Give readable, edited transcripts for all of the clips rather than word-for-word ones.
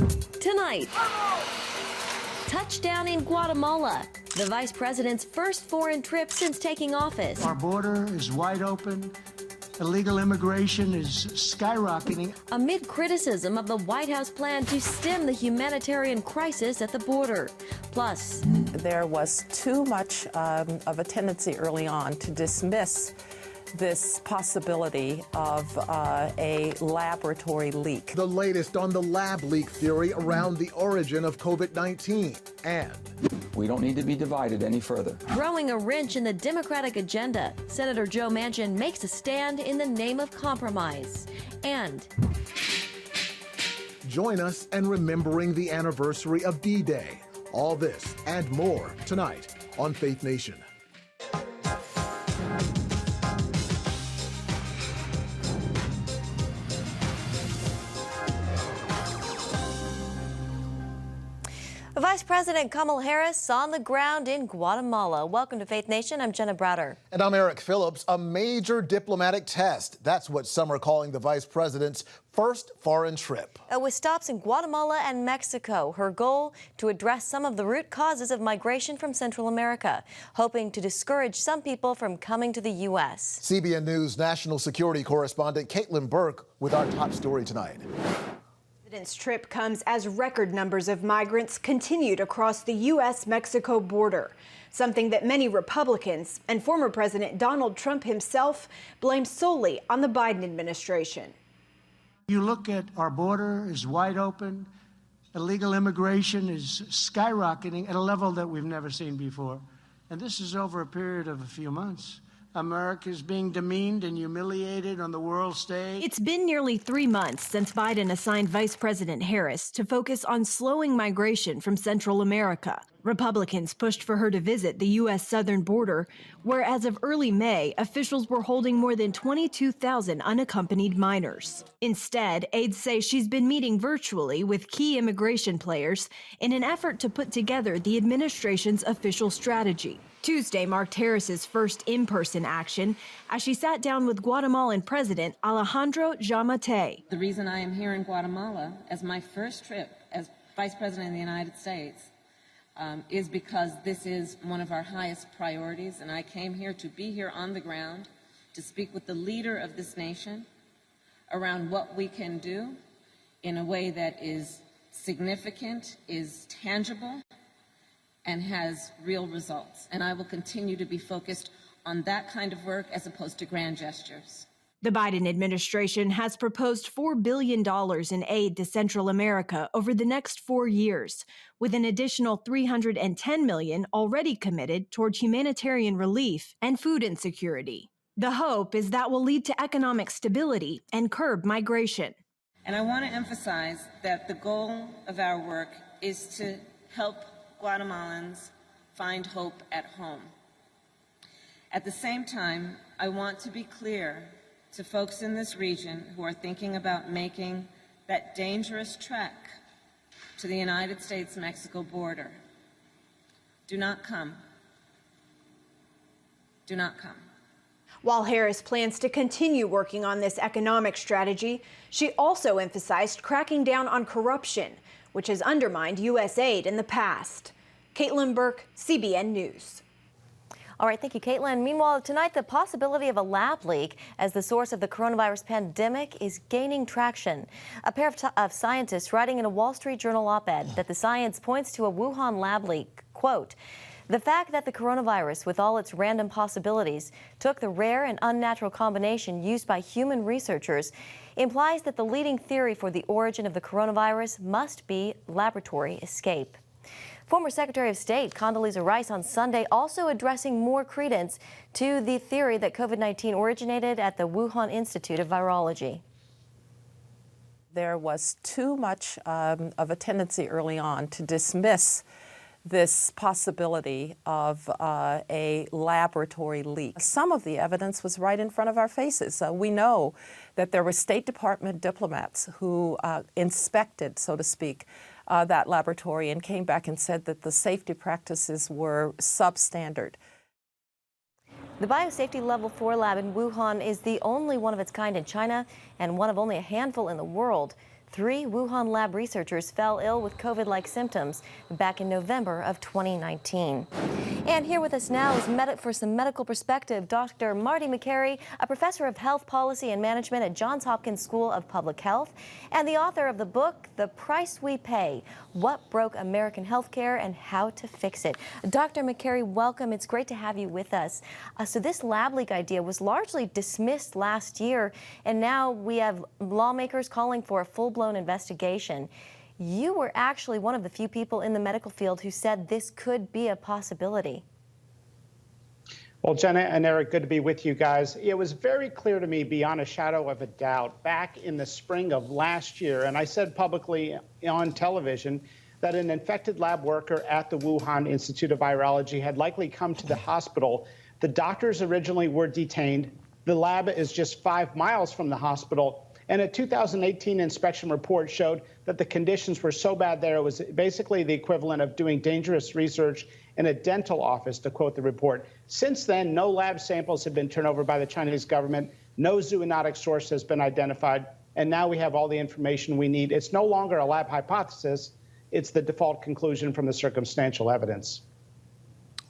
Tonight, touchdown in Guatemala, the vice president's first foreign trip since taking office. Our border is wide open. Illegal immigration is skyrocketing. Amid criticism of the White House plan to stem the humanitarian crisis at the border. Plus, there was too much of a tendency early on to dismiss this possibility of a laboratory leak. The latest on the lab leak theory around the origin of COVID-19. And we don't need to be divided any further. Throwing a wrench in the Democratic agenda, Senator Joe Manchin makes a stand in the name of compromise. And join us in remembering the anniversary of D-Day. All this and more tonight on Faith Nation. Vice President Kamala Harris on the ground in Guatemala. Welcome to Faith Nation. I'm Jenna Browder. And I'm Eric Phillips. A major diplomatic test. That's what some are calling the vice president's first foreign trip. With stops in Guatemala and Mexico, her goal to address some of the root causes of migration from Central America, hoping to discourage some people from coming to the U.S. CBN News national security correspondent Caitlin Burke with our top story tonight. The president's trip comes as record numbers of migrants continued across the U.S.-Mexico border, something that many Republicans and former President Donald Trump himself blame solely on the Biden administration. You look at our border is wide open. Illegal immigration is skyrocketing at a level that we've never seen before. And this is over a period of a few months. America is being demeaned and humiliated on the world stage. It's been nearly 3 months since Biden assigned Vice President Harris to focus on slowing migration from Central America. Republicans pushed for her to visit the U.S. southern border, where as of early May, officials were holding more than 22,000 unaccompanied minors. Instead, aides say she's been meeting virtually with key immigration players in an effort to put together the administration's official strategy. Tuesday marked Harris's first in-person action as she sat down with Guatemalan President Alejandro Giammattei. The reason I am here in Guatemala as my first trip as Vice President of the United States is because this is one of our highest priorities, and I came here to be here on the ground to speak with the leader of this nation around what we can do in a way that is significant, is tangible, and has real results. And I will continue to be focused on that kind of work as opposed to grand gestures. The Biden administration has proposed $4 billion in aid to Central America over the next 4 years, with an additional $310 million already committed toward humanitarian relief and food insecurity. The hope is that will lead to economic stability and curb migration. And I want to emphasize that the goal of our work is to help Guatemalans find hope at home. At the same time, I want to be clear to folks in this region who are thinking about making that dangerous trek to the United States-Mexico border. Do not come. Do not come. While Harris plans to continue working on this economic strategy, she also emphasized cracking down on corruption, which has undermined U.S. aid in the past. Caitlin Burke, CBN News. All right, thank you, Caitlin. Meanwhile, tonight, the possibility of a lab leak as the source of the coronavirus pandemic is gaining traction. A pair of scientists writing in a Wall Street Journal op-ed that the science points to a Wuhan lab leak. Quote, "The fact that the coronavirus, with all its random possibilities, took the rare and unnatural combination used by human researchers implies that the leading theory for the origin of the coronavirus must be laboratory escape." Former Secretary of State Condoleezza Rice on Sunday also addressing more credence to the theory that COVID-19 originated at the Wuhan Institute of Virology. There was too much of a tendency early on to dismiss this possibility of a laboratory leak. Some of the evidence was right in front of our faces. We know that there were State Department diplomats who inspected, so to speak, that laboratory and came back and said that the safety practices were substandard. The Biosafety Level 4 lab in Wuhan is the only one of its kind in China and one of only a handful in the world. 3 Wuhan lab researchers fell ill with COVID-like symptoms back in November of 2019. And here with us now is for some medical perspective, Dr. Marty Makary, a professor of health policy and management at Johns Hopkins School of Public Health, and the author of the book, The Price We Pay: What Broke American Healthcare and How to Fix It. Dr. Makary, welcome. It's great to have you with us. So this lab leak idea was largely dismissed last year, and now we have lawmakers calling for a full-blown investigation. You were actually one of the few people in the medical field who said this could be a possibility. Well, Jenna and Eric, good to be with you guys. It was very clear to me beyond a shadow of a doubt back in the spring of last year, and I said publicly on television that an infected lab worker at the Wuhan Institute of Virology had likely come to the hospital. The doctors originally were detained. The lab is just 5 miles from the hospital. And a 2018 inspection report showed that the conditions were so bad there, it was basically the equivalent of doing dangerous research in a dental office, to quote the report. Since then, no lab samples have been turned over by the Chinese government. No zoonotic source has been identified. And now we have all the information we need. It's no longer a lab hypothesis. It's the default conclusion from the circumstantial evidence.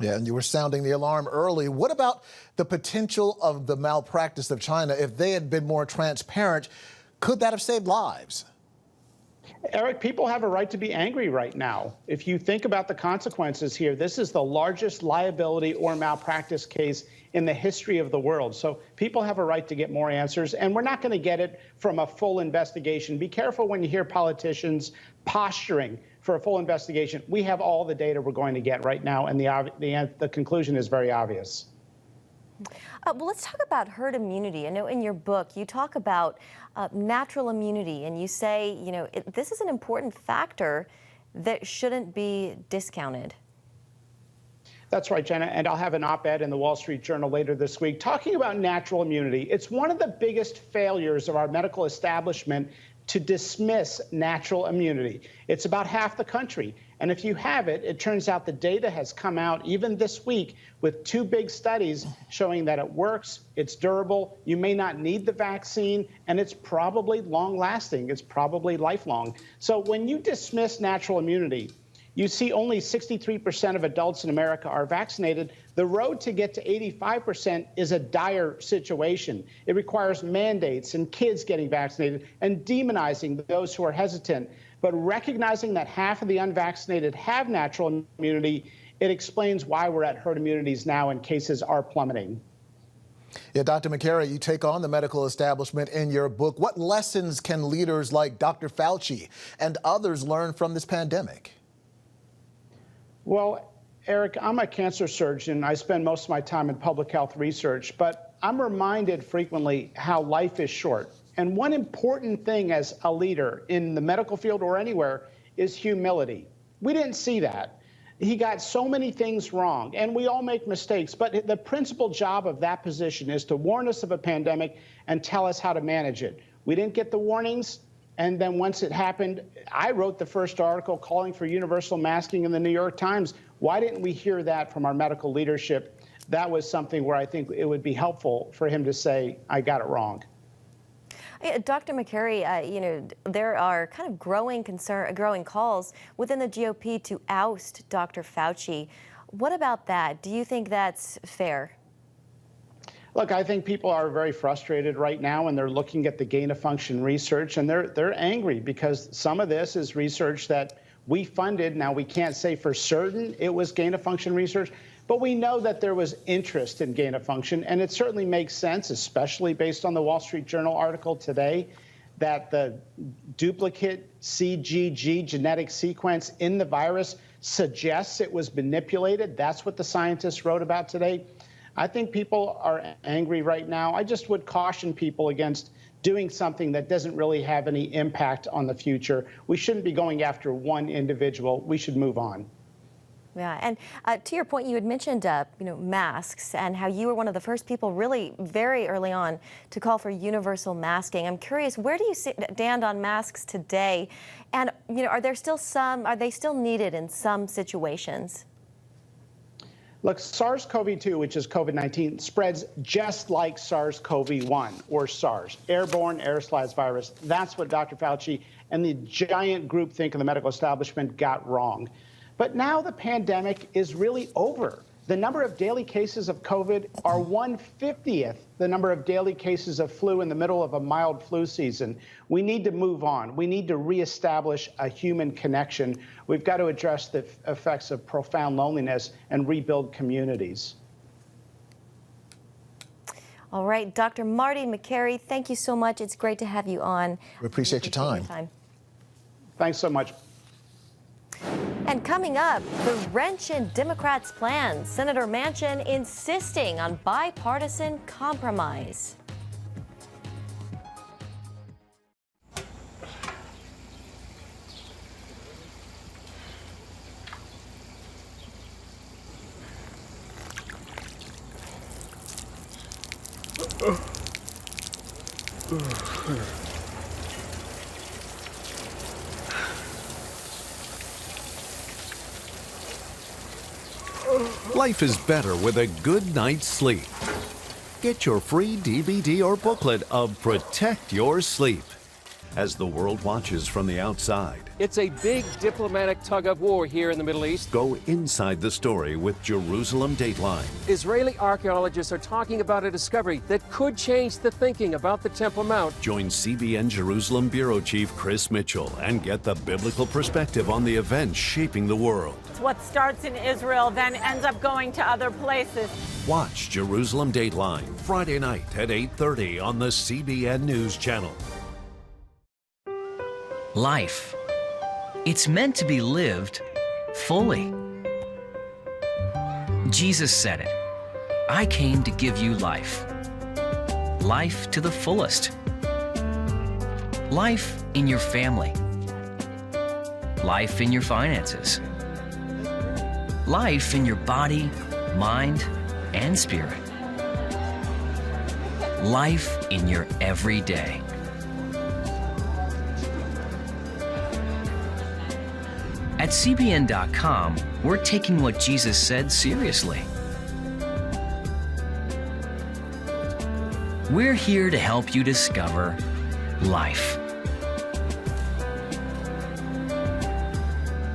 Yeah, and you were sounding the alarm early. What about the potential of the malpractice of China? If they had been more transparent, could that have saved lives? Eric, people have a right to be angry right now. If you think about the consequences here, this is the largest liability or malpractice case in the history of the world. So people have a right to get more answers, and we're not going to get it from a full investigation. Be careful when you hear politicians posturing for a full investigation. We have all the data we're going to get right now, and the conclusion is very obvious. Well, let's talk about herd immunity. I know in your book you talk about natural immunity, and you say, this is an important factor that shouldn't be discounted. That's right, Jenna, and I'll have an op-ed in the Wall Street Journal later this week talking about natural immunity. It's one of the biggest failures of our medical establishment to dismiss natural immunity. It's about half the country. And if you have it, it turns out the data has come out even this week with 2 big studies showing that it works, it's durable, you may not need the vaccine, and it's probably long-lasting. It's probably lifelong. So when you dismiss natural immunity, you see only 63% of adults in America are vaccinated. The road to get to 85% is a dire situation. It requires mandates and kids getting vaccinated and demonizing those who are hesitant. But recognizing that half of the unvaccinated have natural immunity, it explains why we're at herd immunities now and cases are plummeting. Yeah, Dr. Makary, you take on the medical establishment in your book. What lessons can leaders like Dr. Fauci and others learn from this pandemic? Well, Eric, I'm a cancer surgeon. I spend most of my time in public health research, but I'm reminded frequently how life is short. And one important thing as a leader in the medical field or anywhere is humility. We didn't see that. He got so many things wrong, and we all make mistakes, but the principal job of that position is to warn us of a pandemic and tell us how to manage it. We didn't get the warnings. And then once it happened, I wrote the first article calling for universal masking in the New York Times. Why didn't we hear that from our medical leadership? That was something where I think it would be helpful for him to say, I got it wrong. Dr. Makary, there are kind of growing calls within the GOP to oust Dr. Fauci. What about that? Do you think that's fair? Look, I think people are very frustrated right now, and they're looking at the gain-of-function research, and they're angry because some of this is research that we funded. Now, we can't say for certain it was gain-of-function research, but we know that there was interest in gain-of-function, and it certainly makes sense, especially based on the Wall Street Journal article today, that the duplicate CGG genetic sequence in the virus suggests it was manipulated. That's what the scientists wrote about today. I think people are angry right now. I just would caution people against doing something that doesn't really have any impact on the future. We shouldn't be going after one individual. We should move on. Yeah, and to your point, you had mentioned, masks and how you were one of the first people really very early on to call for universal masking. I'm curious, where do you stand on masks today? And, are they still needed in some situations? Look, SARS-CoV-2, which is COVID-19, spreads just like SARS-CoV-1, or SARS, airborne aerosolized virus. That's what Dr. Fauci and the giant groupthink in the medical establishment got wrong. But now the pandemic is really over. The number of daily cases of COVID are 1/50th the number of daily cases of flu in the middle of a mild flu season. We need to move on. We need to reestablish a human connection. We've got to address the effects of profound loneliness and rebuild communities. All right, Dr. Marty Makary, thank you so much. It's great to have you on. We appreciate your time. Thanks so much. And coming up, the wrench in Democrats' plans. Senator Manchin insisting on bipartisan compromise. Life is better with a good night's sleep. Get your free DVD or booklet of Protect Your Sleep as the world watches from the outside. It's a big diplomatic tug of war here in the Middle East. Go inside the story with Jerusalem Dateline. Israeli archaeologists are talking about a discovery that could change the thinking about the Temple Mount. Join CBN Jerusalem Bureau Chief Chris Mitchell and get the biblical perspective on the events shaping the world. What starts in Israel then ends up going to other places. Watch Jerusalem Dateline Friday night at 8:30 on the CBN News Channel. Life. It's meant to be lived fully. Jesus said it. I came to give you life. Life to the fullest. Life in your family. Life in your finances. Life in your body, mind, and spirit. Life in your everyday. At CBN.com, we're taking what Jesus said seriously. We're here to help you discover life.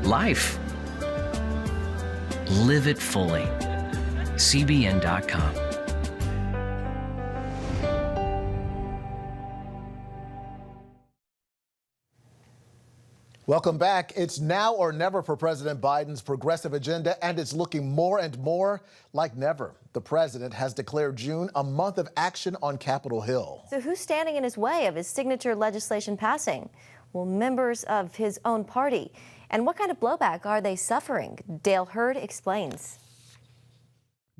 Life. Live it fully. CBN.com. Welcome back. It's now or never for President Biden's progressive agenda, and it's looking more and more like never. The president has declared June a month of action on Capitol Hill. So who's standing in his way of his signature legislation passing? Well, members of his own party. And what kind of blowback are they suffering? Dale Hurd explains.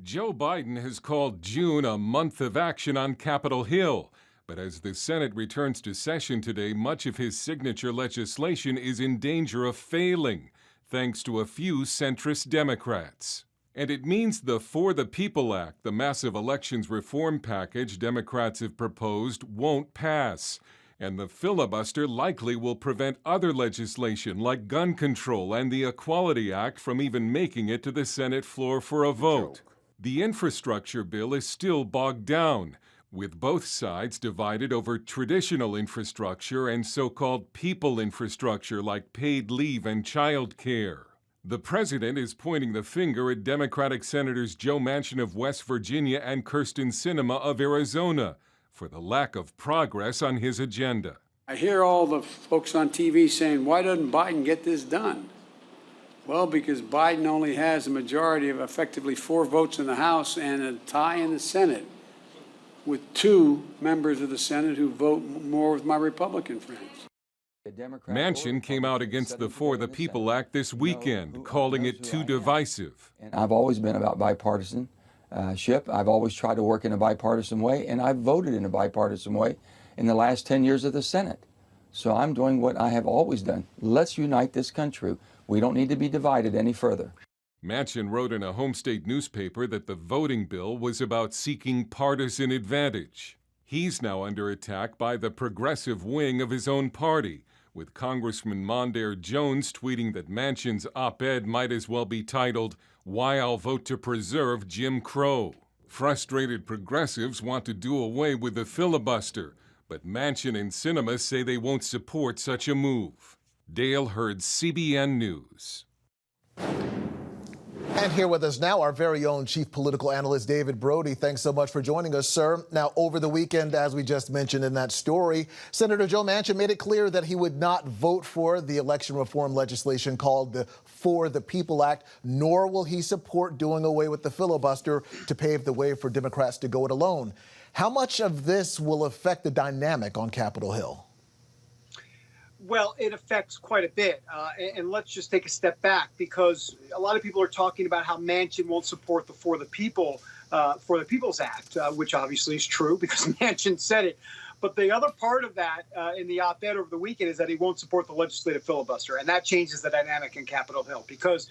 Joe Biden has called June a month of action on Capitol Hill. But as the Senate returns to session today, much of his signature legislation is in danger of failing, thanks to a few centrist Democrats. And it means the For the People Act, the massive elections reform package Democrats have proposed, won't pass. And the filibuster likely will prevent other legislation like gun control and the Equality Act from even making it to the Senate floor for a vote. The infrastructure bill is still bogged down, with both sides divided over traditional infrastructure and so-called people infrastructure like paid leave and child care. The president is pointing the finger at Democratic Senators Joe Manchin of West Virginia and Kyrsten Sinema of Arizona for the lack of progress on his agenda. I hear all the folks on TV saying, why doesn't Biden get this done? Well, because Biden only has a majority of effectively 4 votes in the House and a tie in the Senate, with 2 members of the Senate who vote more with my Republican friends. Manchin came out against the For the People Act this weekend, calling it too divisive. And I've always been about bipartisanship. I've always tried to work in a bipartisan way, and I've voted in a bipartisan way in the last 10 years of the Senate. So I'm doing what I have always done. Let's unite this country. We don't need to be divided any further. Manchin wrote in a home state newspaper that the voting bill was about seeking partisan advantage. He's now under attack by the progressive wing of his own party, with Congressman Mondaire Jones tweeting that Manchin's op-ed might as well be titled, Why I'll vote to preserve Jim Crow. Frustrated progressives want to do away with the filibuster, but Manchin and Sinema say they won't support such a move. Dale Hurd, CBN News. And here with us now, our very own chief political analyst, David Brody. Thanks so much for joining us, sir. Now, over the weekend, as we just mentioned in that story, Senator Joe Manchin made it clear that he would not vote for the election reform legislation called the For the People Act, nor will he support doing away with the filibuster to pave the way for Democrats to go it alone. How much of this will affect the dynamic on Capitol Hill? Well, it affects quite a bit. And let's just take a step back, because a lot of people are talking about how Manchin won't support the For the People's Act, which obviously is true because Manchin said it. But the other part of that in the op-ed over the weekend is that he won't support the legislative filibuster. And that changes the dynamic in Capitol Hill because,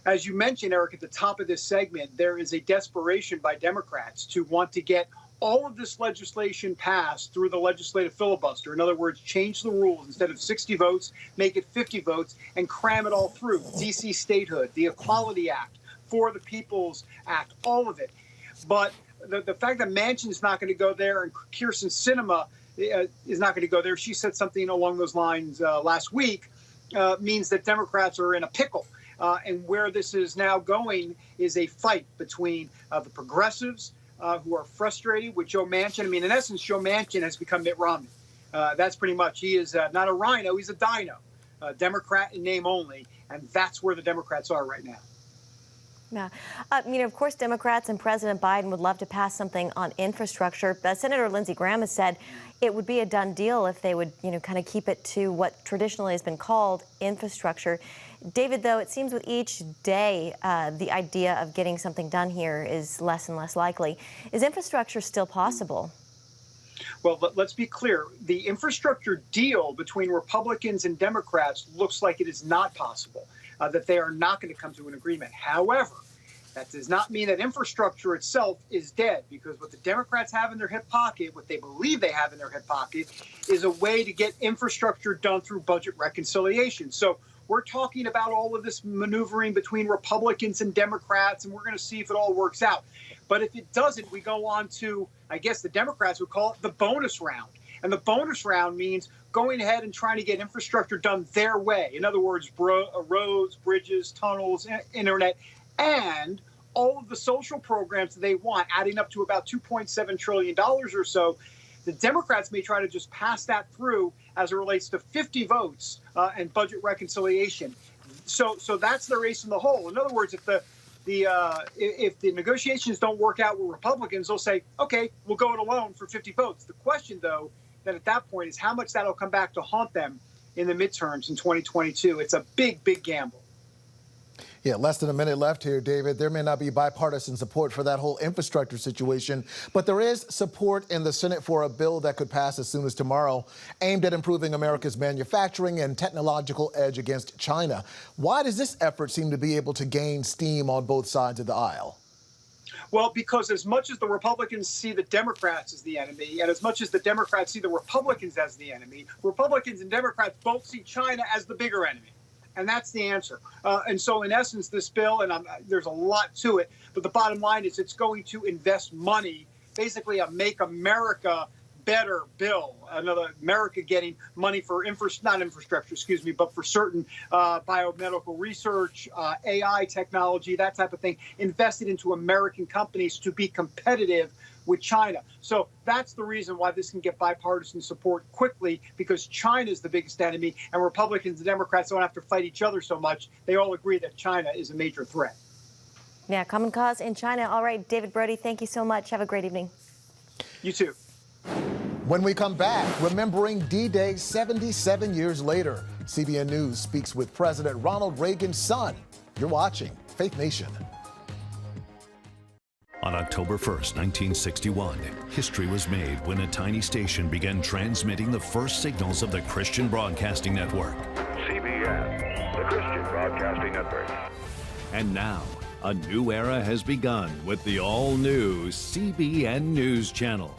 as you mentioned, Eric, at the top of this segment, there is a desperation by Democrats to want to get all of this legislation passed through the legislative filibuster. In other words, change the rules. Instead of 60 votes, make it 50 votes and cram it all through. D.C. statehood, the Equality Act, For the People's Act, all of it. But the fact that Manchin's not going to go there and Kyrsten Sinema is not going to go there, she said something along those lines last week, means that Democrats are in a pickle. And where this is now going is a fight between the progressives, who are frustrated with Joe Manchin. I mean, in essence, Joe Manchin has become Mitt Romney. That's pretty much. He is not a rhino, he's a dino, Democrat in name only. And that's where the Democrats are right now. Yeah. Of course, Democrats and President Biden would love to pass something on infrastructure. Senator Lindsey Graham has said it would be a done deal if they would, kind of keep it to what traditionally has been called infrastructure. David, though, it seems with each day, the idea of getting something done here is less and less likely. Is infrastructure still possible? Well, let's be clear. The infrastructure deal between Republicans and Democrats looks like it is not possible, that they are not going to come to an agreement. However, that does not mean that infrastructure itself is dead, because what the Democrats have in their hip pocket, what they believe they have in their hip pocket, is a way to get infrastructure done through budget reconciliation. So we're talking about all of this maneuvering between Republicans and Democrats, and we're going to see if it all works out. But if it doesn't, we go on to, I guess the Democrats would call it the bonus round. And the bonus round means going ahead and trying to get infrastructure done their way. In other words, roads, bridges, tunnels, internet, and all of the social programs that they want, adding up to about $2.7 trillion or so. The Democrats may try to just pass that through as it relates to 50 votes and budget reconciliation. So that's the race in the hole. In other words, if the negotiations don't work out with Republicans, they'll say, okay, we'll go it alone for 50 votes. The question, though, then at that point is how much that'll come back to haunt them in the midterms in 2022. It's a big, big gamble. Yeah, less than a minute left here, David. There may not be bipartisan support for that whole infrastructure situation, but there is support in the Senate for a bill that could pass as soon as tomorrow, aimed at improving America's manufacturing and technological edge against China. Why does this effort seem to be able to gain steam on both sides of the aisle? Well, because as much as the Republicans see the Democrats as the enemy, and as much as the Democrats see the Republicans as the enemy, Republicans and Democrats both see China as the bigger enemy. And that's the answer. And so, in essence, this bill, and there's a lot to it, but the bottom line is it's going to invest money, basically a Make America Better bill. Another America getting money for not infrastructure, but for certain biomedical research, AI technology, that type of thing, invested into American companies to be competitive with China. So that's the reason why this can get bipartisan support quickly, because China is the biggest enemy, and Republicans and Democrats don't have to fight each other so much. They all agree that China is a major threat. Yeah, common cause in China. All right, David Brody, thank you so much. Have a great evening. You too. When we come back, remembering D-Day 77 years later, CBN News speaks with President Ronald Reagan's son. You're watching Faith Nation. On October 1st, 1961, history was made when a tiny station began transmitting the first signals of the Christian Broadcasting Network. CBN, the Christian Broadcasting Network. And now, a new era has begun with the all-new CBN News Channel.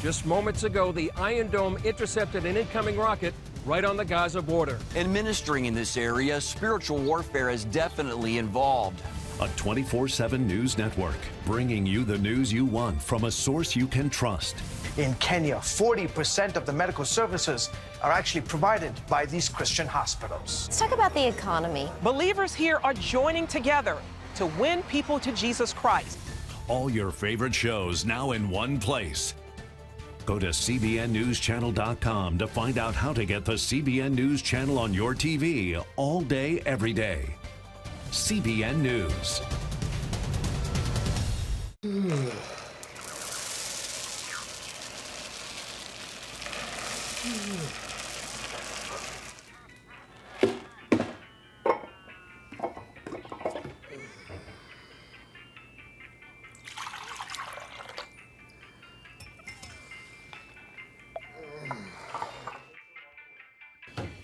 Just moments ago, the Iron Dome intercepted an incoming rocket right on the Gaza border. And ministering in this area, spiritual warfare is definitely involved. a 24/7 news network, bringing you the news you want from a source you can trust. In Kenya, 40% of the medical services are actually provided by these Christian hospitals. Let's talk about the economy. Believers here are joining together to win people to Jesus Christ. All your favorite shows now in one place. Go to CBNNewsChannel.com to find out how to get the CBN News Channel on your TV all day, every day. CBN News.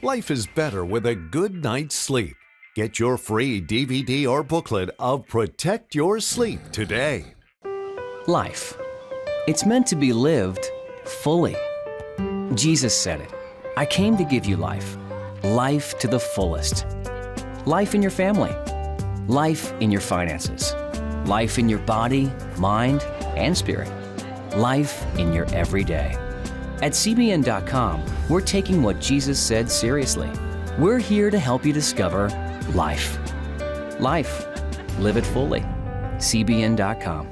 Life is better with a good night's sleep. Get your free DVD or booklet of Protect Your Sleep today. Life. It's meant to be lived fully. Jesus said it. I came to give you life. Life to the fullest. Life in your family. Life in your finances. Life in your body, mind, and spirit. Life in your everyday. At CBN.com, we're taking what Jesus said seriously. We're here to help you discover life. Life. Live it fully. CBN.com.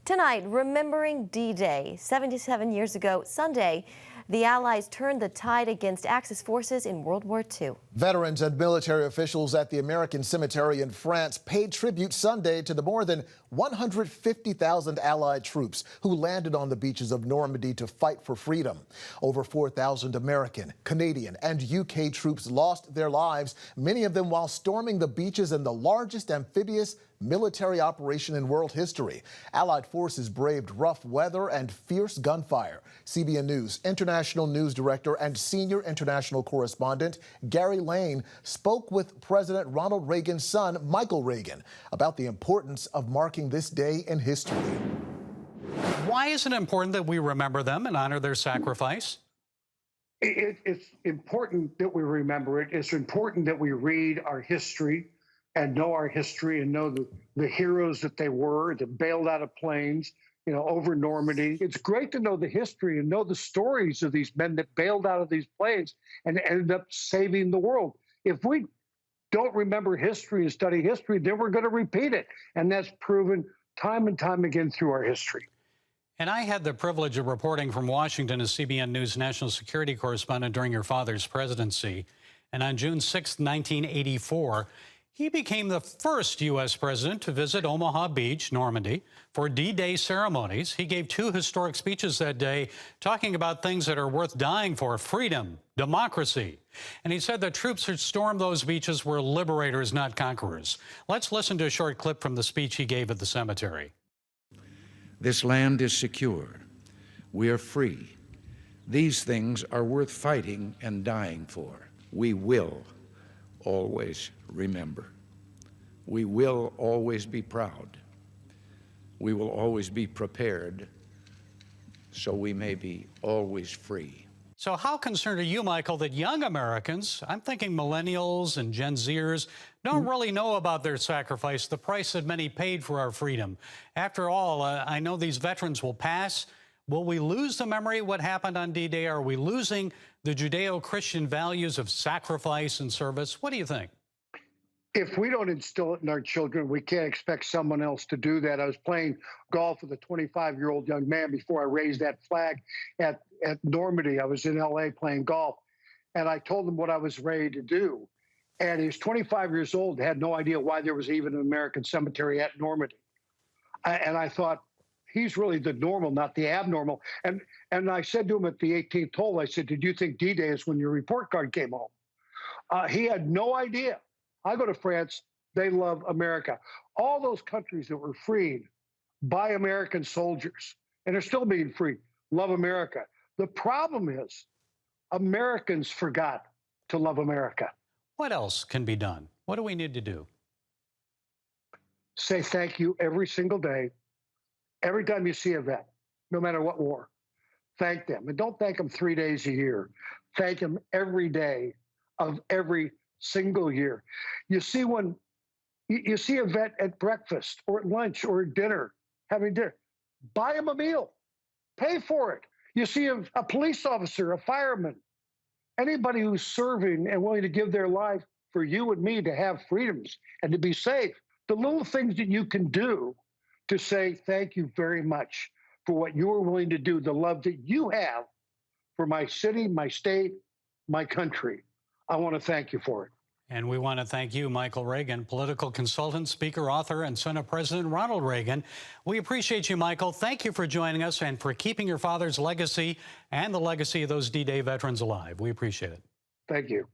Tonight, remembering D-Day. 77 years ago Sunday, the Allies turned the tide against Axis forces in World War II. Veterans and military officials at the American Cemetery in France paid tribute Sunday to the more than 150,000 Allied troops who landed on the beaches of Normandy to fight for freedom. Over 4,000 American, Canadian, and UK troops lost their lives, many of them while storming the beaches in the largest amphibious military operation in world history. Allied forces braved rough weather and fierce gunfire. CBN News international news director and senior international correspondent Gary Lane spoke with President Ronald Reagan's son, Michael Reagan, about the importance of marking this day in history. Why is it important that we remember them and honor their sacrifice? It's important that we remember it. It's important that we read our history and know our history and know the heroes that they were, that bailed out of planes, over Normandy. It's great to know the history and know the stories of these men that bailed out of these planes and ended up saving the world. If we don't remember history and study history, then we're going to repeat it. And that's proven time and time again through our history. And I had the privilege of reporting from Washington as CBN News national security correspondent during your father's presidency. And on June 6, 1984, he became the first U.S. president to visit Omaha Beach, Normandy, for D-Day ceremonies. He gave 2 historic speeches that day talking about things that are worth dying for: freedom, democracy. And he said the troops who stormed those beaches were liberators, not conquerors. Let's listen to a short clip from the speech he gave at the cemetery. This land is secure. We are free. These things are worth fighting and dying for. We will always remember. We will always be proud. We will always be prepared, so we may be always free. So how concerned are you, Michael, that young Americans, I'm thinking millennials and Gen Zers, don't really know about their sacrifice, the price that many paid for our freedom? After all, I know these veterans will pass. Will we lose the memory of what happened on D-Day? Are we losing the Judeo-Christian values of sacrifice and service? What do you think? If we don't instill it in our children, we can't expect someone else to do that. I was playing golf with a 25-year-old young man before I raised that flag at Normandy. I was in L.A. playing golf, and I told him what I was ready to do. And he was 25 years old, had no idea why there was even an American cemetery at Normandy. And I thought, he's really the normal, not the abnormal. And I said to him at the 18th hole, I said, did you think D-Day is when your report card came home? He had no idea. I go to France, they love America. All those countries that were freed by American soldiers and are still being freed love America. The problem is Americans forgot to love America. What else can be done? What do we need to do? Say thank you every single day, every time you see a vet, no matter what war. Thank them. And don't thank them 3 days a year. Thank them every day of every single year. You see, when You see a vet at breakfast or at lunch or at dinner, having dinner, buy him a meal, pay for it. You see a police officer, a fireman, anybody who's serving and willing to give their life for you and me to have freedoms and to be safe. The little things that you can do to say thank you very much for what you're willing to do, the love that you have for my city, my state, my country. I want to thank you for it. And we want to thank you, Michael Reagan, political consultant, speaker, author, and son of President Ronald Reagan. We appreciate you, Michael. Thank you for joining us and for keeping your father's legacy and the legacy of those D-Day veterans alive. We appreciate it. Thank you.